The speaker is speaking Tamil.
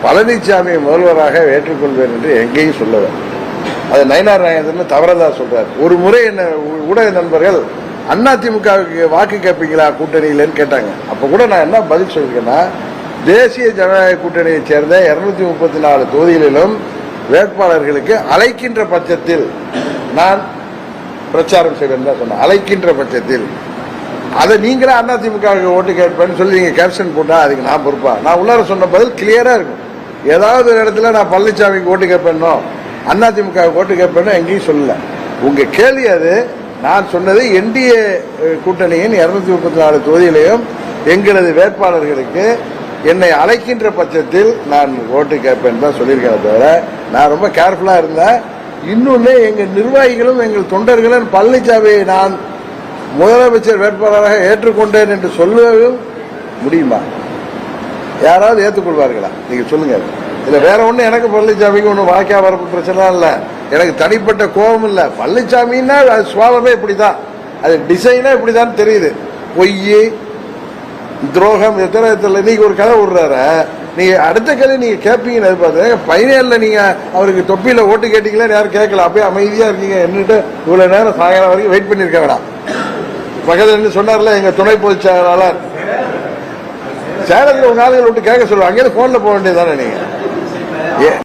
பழனிசாமியை முதல்வராக ஏற்றுக்கொள்வேன் என்று எங்கேயும் சொல்லவர். அது நயினார் நாகேந்திரன் தவறதா சொல்றாரு. ஒரு முறை என்ன ஊடக நண்பர்கள் அதிமுகவுக்கு வாக்கு கேட்பீங்களா கூட்டணியிலன்னு கேட்டாங்க. அப்ப கூட நான் என்ன பதில் சொல்லிருக்கேன்னா, தேசிய ஜனநாயக கூட்டணியை சேர்ந்த 234 தொகுதிகளிலும் வேட்பாளர்களுக்கு அழைக்கின்ற பட்சத்தில் நான் பிரச்சாரம் செய்வேன் தான் சொன்னேன். அழைக்கின்ற பட்சத்தில் அதை நீங்களே அதிமுகவுக்கு ஓட்டு கேட்பேன்னு சொல்லி நீங்க கேப்ஷன் போட்டா அதுக்கு நான் பொறுப்பா? நான் உள்ளார சொன்ன பதில் கிளியரா இருக்கும். ஏதாவது ஒரு இடத்துல நான் பழனிசாமிக்கு ஓட்டு கேட்பேனோ அதிமுகவுக்கு ஓட்டு கேட்பேனோ எங்கேயும் சொல்லல. உங்க கேள்வி அது. நான் சொன்னது என்டிஏ கூட்டணியின் 234 தொகுதியிலையும் எங்களது வேட்பாளர்களுக்கு என்னை அழைக்கின்ற பட்சத்தில் நான் ஓட்டு கேட்பேன் தான் சொல்லியிருக்கேன். தவிர நான் ரொம்ப கேர்ஃபுல்லா இருந்தேன். இன்னொன்னு, எங்கள் நிர்வாகிகளும் எங்கள் தொண்டர்களும் பழனிசாமியை நான் முதலமைச்சர் வேட்பாளராக ஏற்றுக்கொண்டேன் என்று சொல்லவும் முடியுமா? யாராவது ஏற்றுக்கொள்வார்களா? நீங்க சொல்லுங்க. இல்ல வேற ஒண்ணு, எனக்கு பழனிசாமிக்கு ஒன்னும் வாக்கியா வரப்பு பிரச்சனை இல்ல, எனக்கு தனிப்பட்ட கோபம் இல்ல. பழனிசாமின்னா அது சுவாபமே இப்படிதான், அது டிசைனா இப்படிதான் தெரியுது. பொய், துரோகம், எத்தனை நீங்க ஒரு கதை விடுறாரு. நீங்க அடுத்த கதை நீங்க கேட்பீங்கன்னு எதிர்பார்த்து 17 நீங்க அவருக்கு தொப்பியில ஓட்டு கேட்டீங்களா யாரும் கேட்கல. அப்படியே அமைதியா இருக்கீங்க. என்னட்டு இவ்வளவு நேரம் சாயங்காலம் வரைக்கும் வெயிட் பண்ணிருக்க வேணாம். பக்கத்துல சொன்னார்ல எங்க துணை பொதுச் செயலாளர், சேலத்தில் உங்க ஆளுகள் விட்டு கேட்க சொல்லுவாங்க. அங்கே போன்ல போக வேண்டியதானே நீங்க?